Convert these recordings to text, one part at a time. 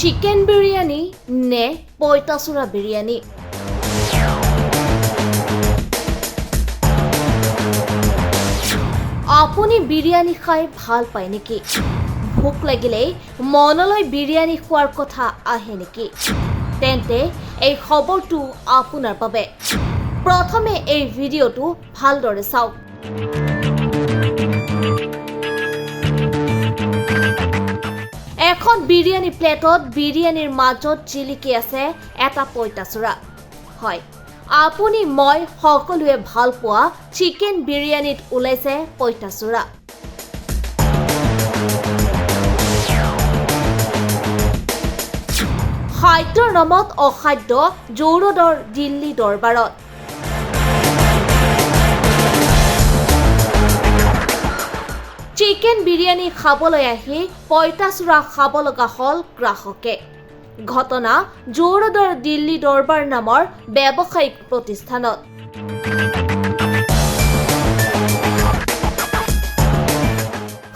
Chicken biryani নে পইতাচোৰা বিৰিয়ানী? আপুনি বিৰিয়ানী খাই ভাল পায় নেকি? ভোক লাগিলেই মনলৈ বিৰিয়ানী খোৱাৰ কথা আহে নেকি? তেন্তে এই খবৰটো আপোনাৰ বাবে। প্ৰথমে এই ভিডিঅ'টো ভালদৰে চাওক। এখন বিৰিয়ানী প্লেটত বিৰিয়ানীৰ মাজত জিলিকি আছে এটা পইতাচোৰা। হয়, আপুনি মই সকলোৱে ভাল পোৱা চিকেন বিৰিয়ানীত ওলাইছে পইতাচোৰা। খাদ্যৰ নামত অখাদ্য জৌৰদৰ দিল্লী দৰবাৰত। চিকেন বিৰিয়ানী খাবলৈ আহি পইতাচোৰা খাব লগা হ'ল গ্ৰাহকে। ঘটনা জৌৰদৰ দিল্লী দৰবাৰ নামৰ ব্যৱসায়িক প্ৰতিষ্ঠানত।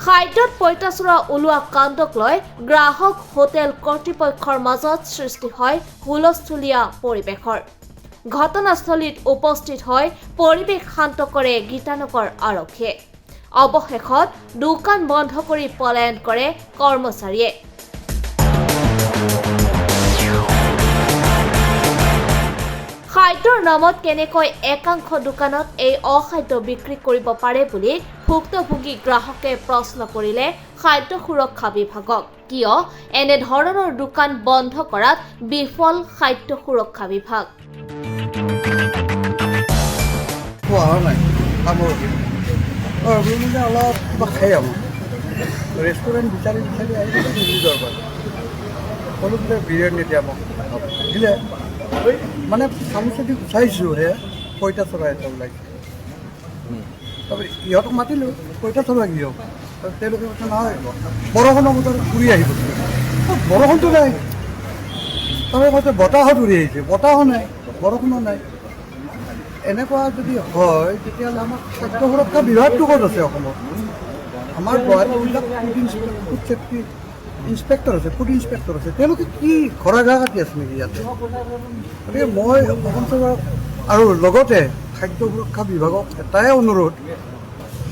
খাদ্যত পইতাচোৰা ওলোৱা কাণ্ডক লৈ গ্ৰাহক হোটেল কৰ্তৃপক্ষৰ মাজত সৃষ্টি হয় হুলস্থুলীয়া পৰিৱেশৰ। ঘটনাস্থলীত উপস্থিত হয় পৰিৱেশ শান্ত কৰে গীতানগৰ আৰক্ষীয়ে। অৱশেষত দোকান বন্ধ কৰি পলায়ন কৰে কৰ্মচাৰীয়ে। খাদ্যৰ নামত কেনেকৈ একাংশ দোকানত এই অখাদ্য বিক্ৰী কৰিব পাৰে বুলি ভুক্তভোগী গ্ৰাহকে প্ৰশ্ন কৰিলে খাদ্য সুৰক্ষা বিভাগক। কিয় এনেধৰণৰ দোকান বন্ধ কৰাত বিফল খাদ্য সুৰক্ষা বিভাগ? অলপ কিবা খাই আহোঁ। ৰেষ্টুৰেণ্ট বিচাৰি আহিলে দিল্লী দৰবাৰ ক'লো বোলে বিৰিয়ানী দিয়া মোক দিলে, মানে চামুচেদি গুচাইছোঁ হে পইতাচোৰা এটা ওলাইছে। তাৰপৰা ইহঁতক মাতিলোঁ পইতাচোৰা কি হ'ব? তেওঁলোকে কৈছে নহয় বৰষুণৰ বতৰত উৰি আহিব। বৰষুণটো নাই, তাৰপৰা কৈছে বতাহত উৰি আহিছে। বতাহো নাই, বৰষুণো নাই। এনেকুৱা যদি হয় তেতিয়াহ'লে আমাৰ খাদ্য সুৰক্ষা বিভাগটো ক'ত আছে অসমত? আমাৰ গুৱাহাটীবিলাক ফুড ছেফটি ইনস্পেক্টৰ আছে, ফুড ইনস্পেক্টৰ আছে, তেওঁলোকে কি ঘৰা ঘা কাটি আছে নেকি ইয়াতে? গতিকে মই অসম চৰকাৰ আৰু লগতে খাদ্য সুৰক্ষা বিভাগক এটাই অনুৰোধ,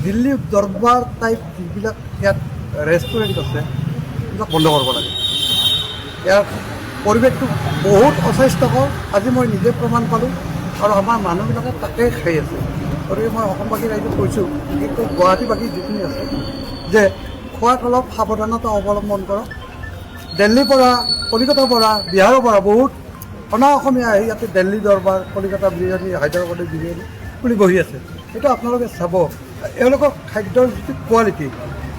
দিল্লী দৰবাৰ টাইপ যিবিলাক ইয়াত ৰেষ্টুৰেণ্ট আছে সেইবিলাক বন্ধ কৰিব লাগে। ইয়াৰ পৰিৱেশটো বহুত অস্বাস্থ্যকৰ। আজি মই নিজে প্ৰমাণ পালোঁ আৰু আমাৰ মানুহবিলাকে তাকে খাই আছে। গতিকে মই অসমবাসী ৰাইজক কৈছোঁ, বিশেষকৈ গুৱাহাটীবাসী যিখিনি আছে, যে খোৱাত অলপ সাৱধানতা অৱলম্বন কৰক। দিল্লীৰ পৰা, কলিকতাৰ পৰা, বিহাৰৰ পৰা বহুত অনা অসমীয়া আহি ইয়াতে দিল্লী দৰবাৰ, কলিকতা বিৰিয়ানী, হায়দৰাবাদী বিৰিয়ানী বুলি বহি আছে। সেইটো আপোনালোকে চাব। এওঁলোকৰ খাদ্যৰ যিটো কোৱালিটি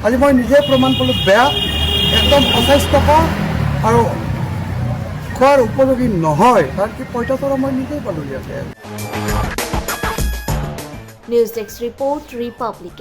আজি মই নিজে প্ৰমাণ পালোঁ বেয়া, একদম অস্বাস্থ্যকৰ আৰু খোৱাৰ উপযোগী নহয়। তাৰ কি পইতাচোৰা মই নিজেই পালোঁ ইয়াতে। News desk report, Republic.